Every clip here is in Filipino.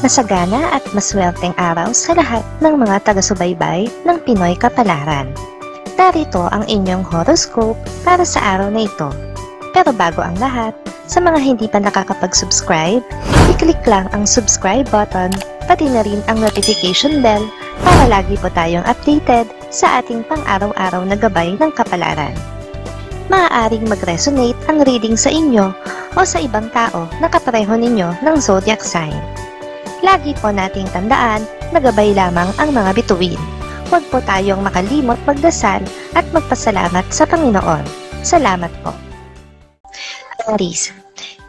Masagana at maswerteng araw sa lahat ng mga taga-subaybay ng Pinoy Kapalaran. Narito ang inyong horoscope para sa araw na ito. Pero bago ang lahat, sa mga hindi pa nakakapag-subscribe, i-click lang ang subscribe button, pati na rin ang notification bell para lagi po tayong updated sa ating pang-araw-araw na gabay ng kapalaran. Maaaring mag-resonate ang reading sa inyo o sa ibang tao na kapareho ninyo ng zodiac sign. Lagi po nating tandaan na gabay lamang ang mga bituin. Huwag po tayong makalimot magdasal at magpasalamat sa Panginoon. Salamat po. Aries,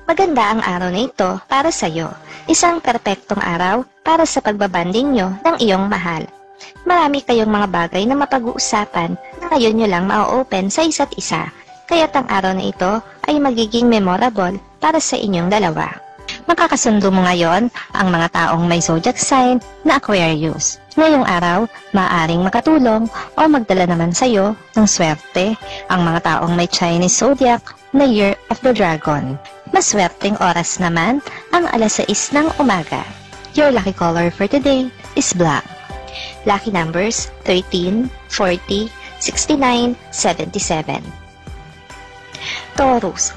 maganda ang araw na ito para sa iyo. Isang perpektong araw para sa pagbabanding nyo ng iyong mahal. Marami kayong mga bagay na mapag-uusapan na ngayon nyo lang ma-open sa isa't isa. Kaya't ang araw na ito ay magiging memorable para sa inyong dalawa. Makakasundo mo ngayon ang mga taong may zodiac sign na Aquarius. Ngayong araw, maaaring makatulong o magdala naman sa iyo ng swerte ang mga taong may Chinese zodiac na Year of the Dragon. Maswerteng oras naman ang alas 6 ng umaga. Your lucky color for today is black. Lucky numbers 13, 40, 69, 77. Taurus,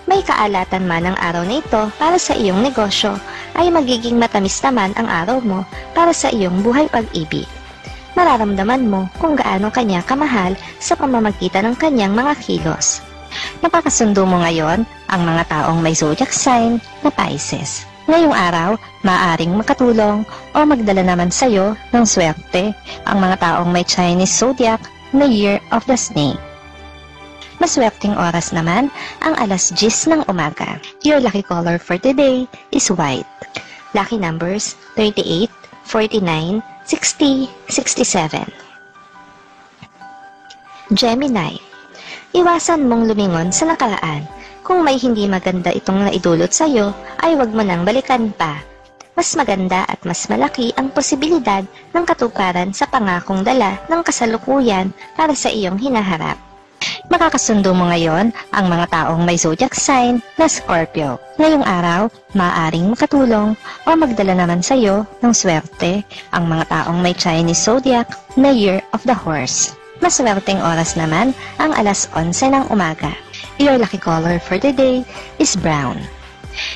may kaalatan man ang araw na ito para sa iyong negosyo, ay magiging matamis naman ang araw mo para sa iyong buhay pag-ibig. Mararamdaman mo kung gaano kanya kamahal sa pamamagitan ng kanyang mga kilos. Napakasundo mo ngayon ang mga taong may zodiac sign na Pisces. Ngayong araw, maaaring makatulong o magdala naman sa iyo ng swerte ang mga taong may Chinese zodiac na Year of the Snake. Maswerteng oras naman ang alas 10 ng umaga. Your lucky color for today is white. Lucky numbers 38, 49, 60, 67. Gemini, iwasan mong lumingon sa nakaraan. Kung may hindi maganda itong naidulot sa iyo, ay huwag mo nang balikan pa. Mas maganda at mas malaki ang posibilidad ng katuparan sa pangakong dala ng kasalukuyan para sa iyong hinaharap. Makakasundo mo ngayon ang mga taong may zodiac sign na Scorpio. Ngayong araw, maaaring makatulong o magdala naman sa iyo ng swerte ang mga taong may Chinese zodiac na Year of the Horse. Maswerteng oras naman ang alas 11 ng umaga. Your lucky color for today is brown.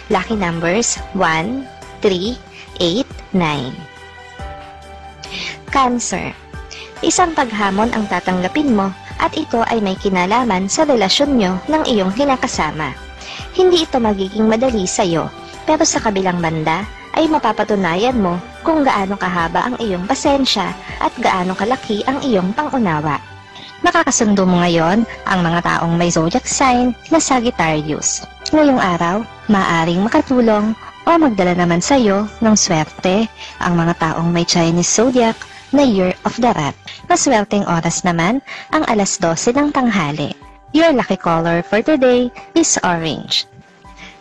Lucky numbers 1, 3, 8, 9. Cancer, isang paghamon ang tatanggapin mo at ito ay may kinalaman sa relasyon nyo ng iyong kinakasama. Hindi ito magiging madali sa iyo, pero sa kabilang banda ay mapapatunayan mo kung gaano kahaba ang iyong pasensya at gaano kalaki ang iyong pangunawa. Makakasundo mo ngayon ang mga taong may zodiac sign na Sagittarius. Ngayong araw, maaaring makatulong o magdala naman sa iyo ng swerte ang mga taong may Chinese zodiac na Year of the Rat. Maswerteng oras naman ang alas 12 ng tanghali. Your lucky color for today is orange.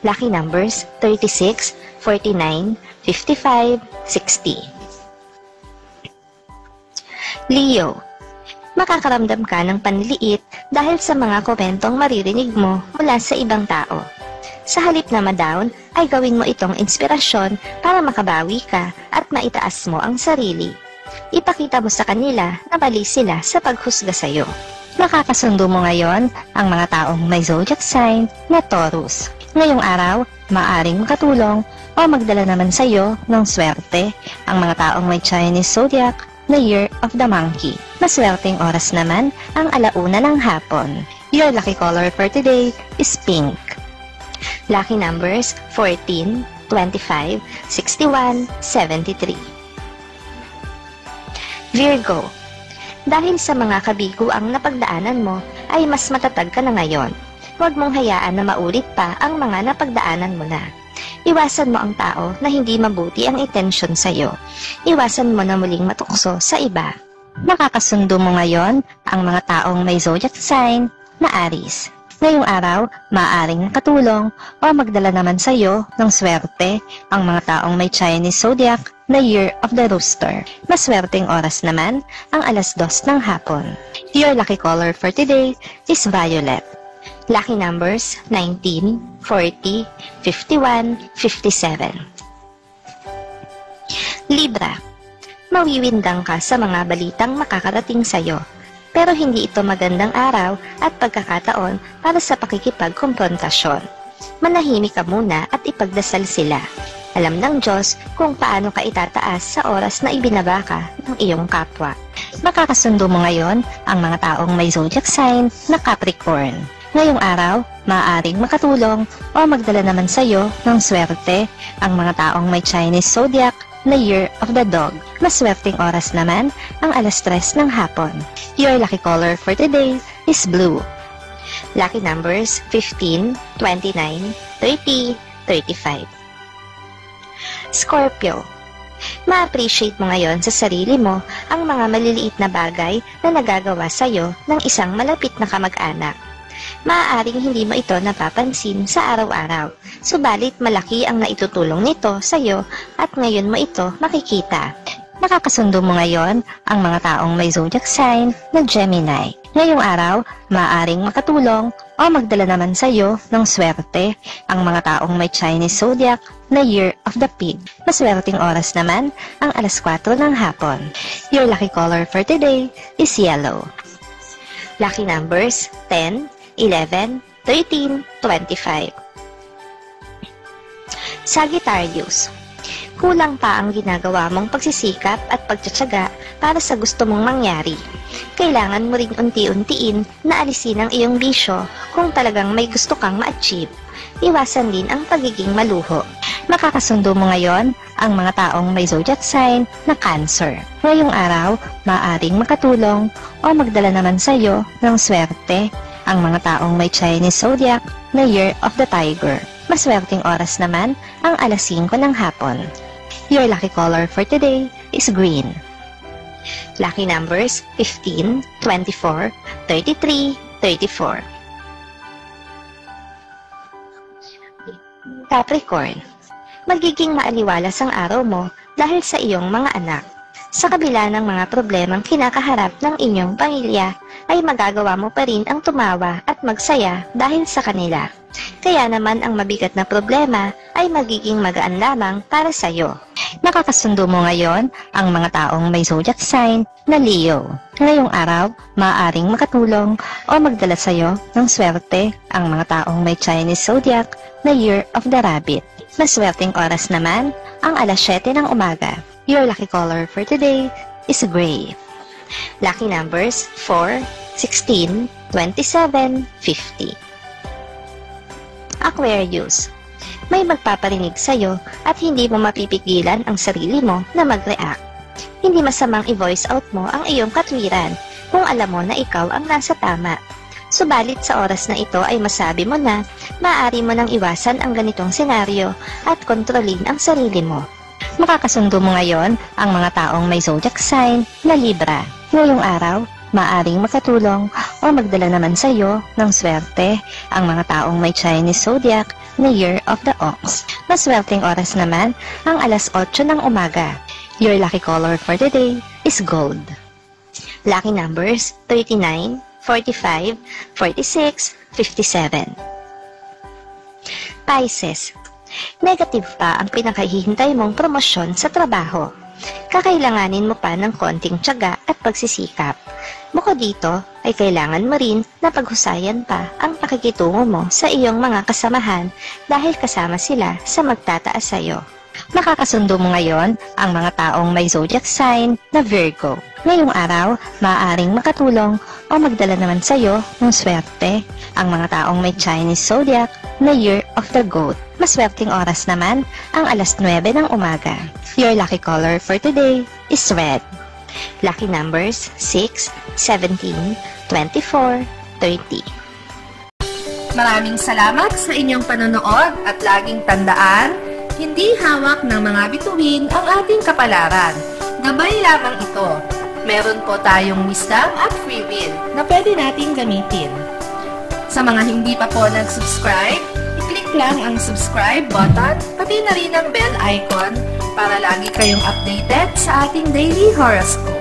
Lucky numbers 36, 49, 55, 60. Leo, makakaramdam ka ng panliliit dahil sa mga komentong maririnig mo mula sa ibang tao. Sa halip na ma-down, ay gawin mo itong inspirasyon para makabawi ka at maitaas mo ang sarili. Ipakita mo sa kanila na mali sila sa paghusga sa iyo. Makakasundo mo ngayon ang mga taong may zodiac sign na Taurus. Ngayong araw, maaaring makatulong o magdala naman sa iyo ng swerte ang mga taong may Chinese zodiac na Year of the Monkey. Maswerteng oras naman ang alauna ng hapon. Your lucky color for today is pink. Lucky numbers 14, 25, 61, 73. Virgo, dahil sa mga kabiguang napagdaanan mo, ay mas matatag ka na ngayon. Huwag mong hayaan na maulit pa ang mga napagdaanan mo na. Iwasan mo ang tao na hindi mabuti ang intensyon sa iyo. Iwasan mo na muling matukso sa iba. Makakasundo mo ngayon ang mga taong may zodiac sign na Aries. Ngayong araw, maaaring nakatulong o magdala naman sa iyo ng swerte ang mga taong may Chinese zodiac na Year of the Rooster. Maswerteng oras naman ang alas 2 ng hapon. Your lucky color for today is violet. Lucky numbers 19, 40, 51, 57. Libra. Mawiwindang ka sa mga balitang makakarating sa'yo, pero hindi ito magandang araw at pagkakataon para sa pakikipagkomprontasyon. Manahimik ka muna at ipagdasal sila. Alam ng Diyos kung paano ka itataas sa oras na ibinabaka ng iyong kapwa. Makakasundo mo ngayon ang mga taong may zodiac sign na Capricorn. Ngayong araw, maaaring makatulong o magdala naman sa iyo ng swerte ang mga taong may Chinese zodiac na Year of the Dog. Maswerteng oras naman ang 3:00 ng hapon. Your lucky color for today is blue. Lucky numbers 15, 29, 30, 35. Scorpio. Ma-appreciate mo ngayon sa sarili mo ang mga maliliit na bagay na nagagawa sa iyo ng isang malapit na kamag-anak. Maaaring hindi mo ito napapansin sa araw-araw, subalit malaki ang naitutulong nito sa iyo at ngayon mo ito makikita. Makakasundo mo ngayon ang mga taong may zodiac sign na Gemini. Ngayong araw, maaaring makatulong o magdala naman sa iyo ng swerte ang mga taong may Chinese zodiac na Year of the Pig. Maswerteng oras naman ang 4:00 ng hapon. Your lucky color for today is yellow. Lucky numbers 10, 11, 13, 25. Sagittarius. Kulang pa ang ginagawa mong pagsisikap at pagtsatsaga para sa gusto mong mangyari. Kailangan mo ring unti-untiin na alisin ang iyong bisyo kung talagang may gusto kang ma-achieve. Iwasan din ang pagiging maluho. Makakasundo mo ngayon ang mga taong may zodiac sign na Cancer. Ngayong araw, maaaring makatulong o magdala naman sa iyo ng swerte ang mga taong may Chinese zodiac na Year of the Tiger. Maswerteng oras naman ang 5:00 ng hapon. Your lucky color for today is green. Lucky numbers 15, 24, 33, 34. Capricorn. Magiging maaliwalas ang araw mo dahil sa iyong mga anak. Sa kabila ng mga problemang kinakaharap ng inyong pamilya, ay magagawa mo pa rin ang tumawa at magsaya dahil sa kanila. Kaya naman ang mabigat na problema ay magiging magaan lamang para sa iyo. Nakakasundo mo ngayon ang mga taong may zodiac sign na Leo. Ngayong araw, maaaring makatulong o magdala sa iyo ng swerte ang mga taong may Chinese zodiac na Year of the Rabbit. Maswerteng oras naman ang 7:00 ng umaga. Your lucky color for today is gray. Lucky numbers 4, 16, 27, 50. Aquarius. May magpaparinig sa'yo at hindi mo mapipigilan ang sarili mo na mag-react. Hindi masamang i-voice out mo ang iyong katwiran kung alam mo na ikaw ang nasa tama. Subalit sa oras na ito ay masabi mo na maaari mo nang iwasan ang ganitong senaryo at kontrolin ang sarili mo. Makakasundo mo ngayon ang mga taong may zodiac sign na Libra. Ngayong araw, maaring makatulong o magdala naman sa iyo ng swerte ang mga taong may Chinese zodiac na Year of the Ox. Maswerteng oras naman ang 8:00 ng umaga. Your lucky color for today is gold. Lucky numbers 39, 45, 46, 57. Pisces. Negative pa ang pinakahihintay mong promosyon sa trabaho. Kakailanganin mo pa ng konting tiyaga at pagsisikap. Bukod dito, ay kailangan mo rin na paghusayan pa ang pakikitungo mo sa iyong mga kasamahan dahil kasama sila sa magtataas sa iyo. Makakasundo mo ngayon ang mga taong may zodiac sign na Virgo. Ngayong araw, maaaring makatulong o magdala naman sa iyo ng swerte ang mga taong may Chinese zodiac na Year of the Goat. Maswerteng oras naman ang 9:00 ng umaga. Your lucky color for today is red. Lucky numbers 6, 17, 24, 30. Maraming salamat sa inyong panonood at laging tandaan, hindi hawak ng mga bituin ang ating kapalaran. Gabay lamang ito. Meron po tayong wisdom at free will na pwede nating gamitin. Sa mga hindi pa po nag-subscribe, i-click lang ang subscribe button, pati na rin ang bell icon para lagi kayong updated sa ating daily horoscope.